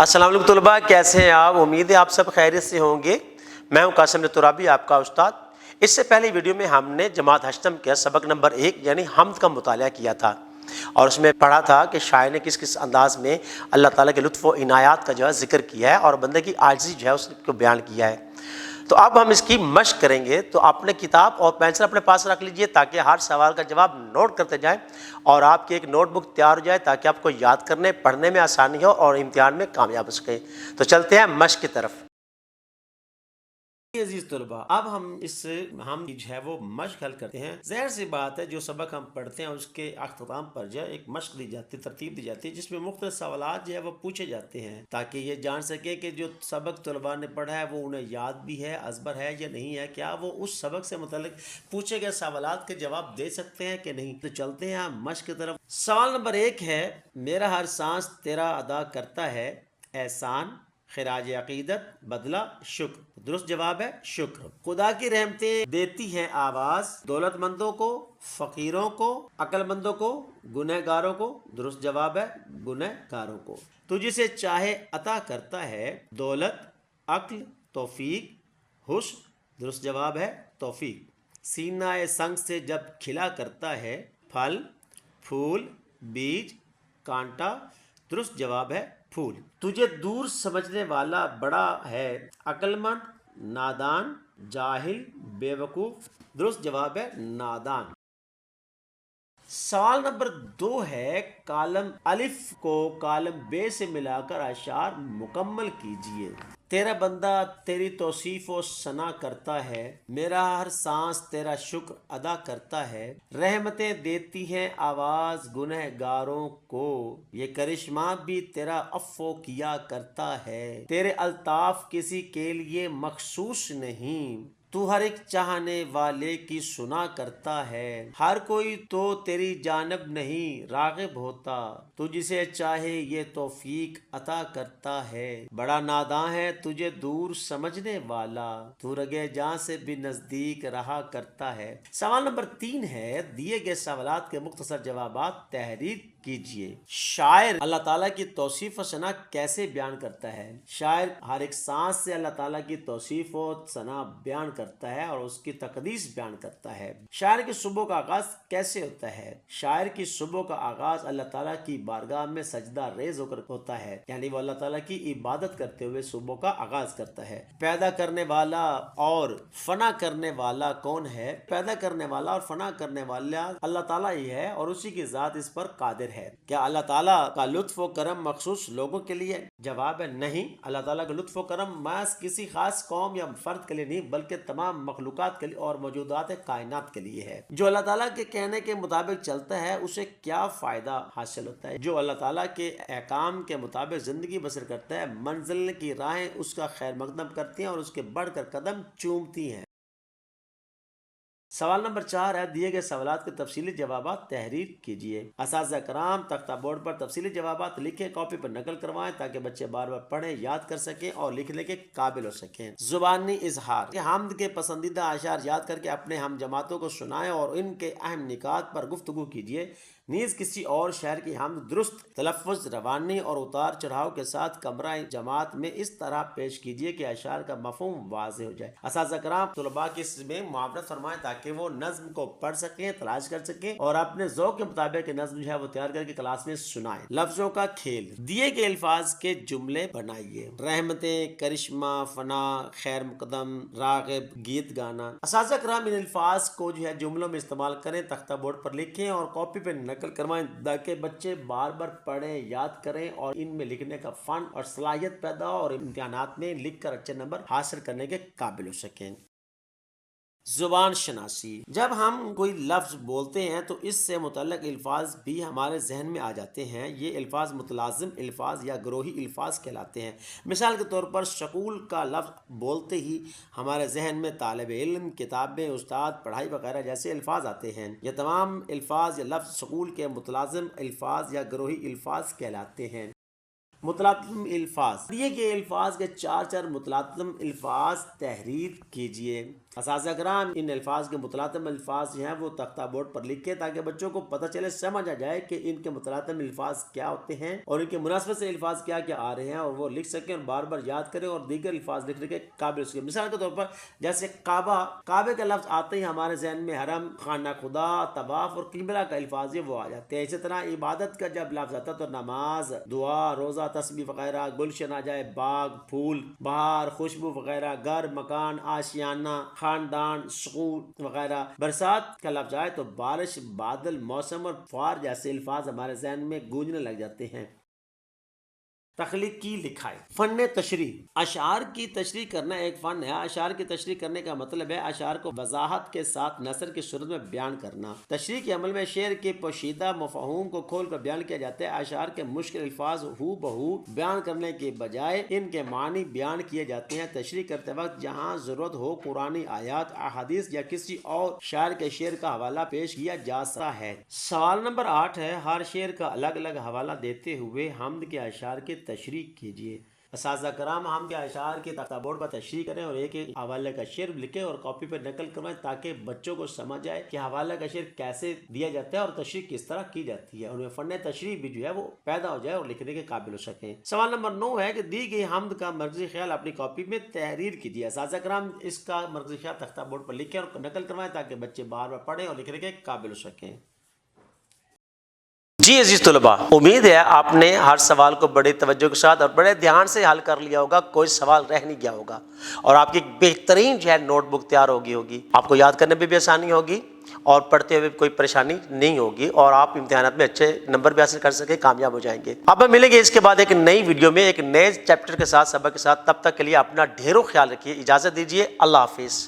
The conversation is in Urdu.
السلام علیکم طلباء، کیسے ہیں آپ؟ امید ہے آپ سب خیریت سے ہوں گے۔ میں ہوں قاسم ترابی، آپ کا استاد۔ اس سے پہلے ویڈیو میں ہم نے جماعت ہشتم کے سبق نمبر 1 یعنی حمد کا مطالعہ کیا تھا، اور اس میں پڑھا تھا کہ شاعر نے کس کس انداز میں اللہ تعالیٰ کے لطف و عنایات کا ذکر کیا ہے اور بندے کی عاجزی اس کو بیان کیا ہے۔ تو اب ہم اس کی مشق کریں گے، تو آپ نے کتاب اور پینسل اپنے پاس رکھ لیجئے تاکہ ہر سوال کا جواب نوٹ کرتے جائیں اور آپ کی ایک نوٹ بک تیار ہو جائے تاکہ آپ کو یاد کرنے پڑھنے میں آسانی ہو اور امتحان میں کامیاب ہو سکیں۔ تو چلتے ہیں مشق کی طرف۔ عزیز طلباء، اب ہم وہ مشق حل کرتے ہیں۔ ظاہر سی بات ہے، جو سبق ہم پڑھتے ہیں اس کے اختتام پر ایک مشق دی جاتی ہے، ترتیب دی جاتی ہے، جس میں مختلف سوالات وہ پوچھے جاتے ہیں تاکہ یہ جان سکے کہ جو سبق طلباء نے پڑھا ہے وہ انہیں یاد بھی ہے، ازبر ہے یا نہیں ہے، کیا وہ اس سبق سے متعلق پوچھے گئے سوالات کے جواب دے سکتے ہیں کہ نہیں۔ تو چلتے ہیں مشق کی طرف۔ سوال نمبر 1 ہے، میرا ہر سانس تیرا ادا کرتا ہے احسان، خراج عقیدت، بدلہ شکر۔ درست جواب ہے شکر۔ خدا کی رحمتیں دیتی ہیں آواز، دولت مندوں کو، فقیروں کو، عقل مندوں کو، گنہ گاروں کو۔ درست جواب ہے گنہ گاروں کو۔ تو جسے چاہے عطا کرتا ہے دولت، عقل، توفیق، حسن۔ درست جواب ہے توفیق۔ سینہ سنگ سے جب کھلا کرتا ہے پھل، پھول، بیج، کانٹا۔ درست جواب ہے پھول۔ تجھے دور سمجھنے والا بڑا ہے عقل مند، نادان، جاہل، بے وقوف۔ درست جواب ہے نادان۔ سوال نمبر 2 ہے، کالم الف کو کالم بے سے ملا کر اشعار مکمل کیجئے۔ تیرا بندہ تیری توصیف و ثنا کرتا ہے، میرا ہر سانس تیرا شکر ادا کرتا ہے، رحمتیں دیتی ہیں آواز گنہ گاروں کو، یہ کرشمہ بھی تیرا عفو کیا کرتا ہے، تیرے الطاف کسی کے لیے مخصوص نہیں، تو ہر ایک چاہنے والے کی سنا کرتا ہے، ہر کوئی تو تیری جانب نہیں راغب ہوتا، تو جسے چاہے یہ توفیق عطا کرتا ہے، بڑا ناداں ہے تجھے دور سمجھنے والا، تو رگے جاں سے بھی نزدیک رہا کرتا ہے۔ سوال نمبر 3 ہے، دیے گئے سوالات کے مختصر جوابات تحریر کیجئے۔ شاعر اللہ تعالیٰ کی توصیف و ثنا کیسے بیان کرتا ہے؟ شاعر ہر ایک سانس سے اللہ تعالیٰ کی توصیف و ثنا بیان کرتا ہے اور اس کی تقدیس بیان کرتا ہے۔ شاعر کی صبح کا آغاز کیسے ہوتا ہے؟ شاعر کی صبح کا آغاز اللہ تعالیٰ کی بارگاہ میں سجدہ ریز ہو کر ہوتا ہے، یعنی وہ اللہ تعالیٰ کی عبادت کرتے ہوئے صبح کا آغاز کرتا ہے۔ پیدا کرنے والا اور فنا کرنے والا کون ہے؟ پیدا کرنے والا اور فنا کرنے والا اللہ تعالیٰ ہی ہے اور اسی کی ذات اس پر قادر ہے۔ کیا اللہ تعالیٰ کا لطف و کرم مخصوص لوگوں کے لیے؟ جواب ہے نہیں، اللہ تعالیٰ کا لطف و کرم محض کسی خاص قوم یا فرد کے لیے نہیں بلکہ تمام مخلوقات کے لیے اور موجودات کائنات کے لیے ہے۔ جو اللہ تعالیٰ کے کہنے کے مطابق چلتا ہے اسے کیا فائدہ حاصل ہوتا ہے؟ جو اللہ تعالیٰ کے احکام کے مطابق زندگی بسر کرتا ہے، منزل کی راہیں اس کا خیر مقدم کرتی ہیں اور اس کے بڑھ کر قدم چومتی ہیں۔ سوال نمبر 4 ہے، دیے گئے سوالات کے تفصیلی جوابات تحریر کیجئے۔ اساتذہ کرام تختہ بورڈ پر تفصیلی جوابات لکھیں، کاپی پر نقل کروائیں تاکہ بچے بار بار پڑھیں، یاد کر سکیں اور لکھنے کے قابل ہو سکیں۔ زبانی اظہار، حمد کے پسندیدہ اشعار یاد کر کے اپنے ہم جماعتوں کو سنائیں اور ان کے اہم نکات پر گفتگو کیجئے۔ نیز کسی اور شاعر کی حمد درست تلفظ، روانی اور اتار چڑھاؤ کے ساتھ کمرہ جماعت میں اس طرح پیش کیجئے کہ اشعار کا مفہوم واضح ہو جائے۔ اساتذہ کرام طلباء کی اس میں معاونت فرمائیں تاکہ وہ نظم کو پڑھ سکیں، تلاش کر سکیں اور اپنے ذوق کے مطابق نظم وہ تیار کر کے کلاس میں سنائیں۔ لفظوں کا کھیل، دیے گئے الفاظ کے جملے بنائیے۔ رحمتیں، کرشمہ، فنا، خیر مقدم، راغب، گیت گانا۔ اساتذہ کرام ان الفاظ کو جملوں میں استعمال کریں، تختہ بورڈ پر لکھیں اور کاپی پہ نقل کروائیں تاکہ بچے بار بار پڑھیں، یاد کریں اور ان میں لکھنے کا فن اور صلاحیت پیدا ہو اور امتحانات میں لکھ کر اچھے نمبر حاصل کرنے کے قابل ہو سکیں۔ زبان شناسی، جب ہم کوئی لفظ بولتے ہیں تو اس سے متعلق الفاظ بھی ہمارے ذہن میں آ جاتے ہیں۔ یہ الفاظ متلازم الفاظ یا گروہی الفاظ کہلاتے ہیں۔ مثال کے طور پر سکول کا لفظ بولتے ہی ہمارے ذہن میں طالب علم، کتابیں، استاد، پڑھائی وغیرہ جیسے الفاظ آتے ہیں۔ یہ تمام الفاظ یا لفظ سکول کے متلازم الفاظ یا گروہی الفاظ کہلاتے ہیں۔ متلاطم الفاظ، دیے گئے الفاظ کے 4 متلاطم الفاظ تحریر کیجئے۔ اساتذہ کرام ان الفاظ کے متلاطم الفاظ جو ہیں وہ تختہ بورڈ پر لکھیں تاکہ بچوں کو پتہ چلے، سمجھ آ جائے کہ ان کے متلاطم الفاظ کیا ہوتے ہیں اور ان کے مناسبت سے الفاظ کیا کیا آ رہے ہیں، اور وہ لکھ سکیں اور بار بار یاد کریں اور دیگر الفاظ لکھنے کے قابل سکیں۔ مثال کے طور پر جیسے کعبہ، کعبے کا لفظ آتے ہی ہمارے ذہن میں حرم، خانہ خدا، طواف اور قبلہ کا الفاظ وہ آ جاتے ہیں۔ اسی طرح عبادت کا جب لفظ آتا ہے تو نماز، دعا، روزہ، تسبیح وغیرہ، گلشن آ جائے، باغ، پھول، بہار، خوشبو وغیرہ، گھر، مکان، آشیانہ، خاندان، سکون وغیرہ۔ برسات کا لفظ آئے تو بارش، بادل، موسم اور فوار جیسے الفاظ ہمارے ذہن میں گونجنے لگ جاتے ہیں۔ تخلیقی لکھائی، فن تشریح، اشعار کی تشریح کرنا ایک فن ہے۔ اشعار کی تشریح کرنے کا مطلب ہے اشعار کو وضاحت کے ساتھ نثر کی صورت میں بیان کرنا۔ تشریح کے عمل میں شعر کے پوشیدہ مفہوم کو کھول کر بیان کیا جاتا ہے۔ اشعار کے مشکل الفاظ ہو بہو بیان کرنے کے بجائے ان کے معنی بیان کیے جاتے ہیں۔ تشریح کرتے وقت جہاں ضرورت ہو قرآنی آیات، احادیث یا کسی اور شاعر کے شعر کا حوالہ پیش کیا جا سکتا ہے۔ سوال نمبر 8 ہے، ہر شعر کا الگ الگ حوالہ دیتے ہوئے حمد کے اشعار کی تشریح کیجیے۔ اساتذہ کرام حمد کے اشعار کی تختہ بورڈ پر تشریح کریں اور ایک ایک حوالے کا شعر لکھیں اور کاپی پر نقل کروائیں تاکہ بچوں کو سمجھ آئے کہ حوالے کا شعر کیسے دیا جاتا ہے اور تشریح کس طرح کی جاتی ہے، ان میں فن تشریح بھی جو ہے وہ پیدا ہو جائے اور لکھنے کے قابل ہو سکیں۔ سوال نمبر 9 ہے کہ دی گئی حمد کا مرکزی خیال اپنی کاپی میں تحریر کیجیے۔ اساتذہ کرام اس کا مرکزی خیال تختہ بورڈ پر لکھیں اور نقل کروائیں تاکہ بچے بار بار پڑھیں اور لکھنے کے قابل ہو سکیں۔ جی عزیز طلباء، امید ہے آپ نے ہر سوال کو بڑے توجہ کے ساتھ اور بڑے دھیان سے حل کر لیا ہوگا، کوئی سوال رہ نہیں گیا ہوگا اور آپ کی بہترین جو ہے نوٹ بک تیار ہوگی، آپ کو یاد کرنے میں بھی آسانی ہوگی اور پڑھتے ہوئے کوئی پریشانی نہیں ہوگی اور آپ امتحانات میں اچھے نمبر بھی حاصل کر سکیں، کامیاب ہو جائیں گے۔ اب ہم ملیں گے اس کے بعد ایک نئی ویڈیو میں ایک نئے چیپٹر کے ساتھ، سبق کے ساتھ۔ تب تک کے لیے اپنا ڈھیروں خیال رکھیے، اجازت دیجیے، اللہ حافظ۔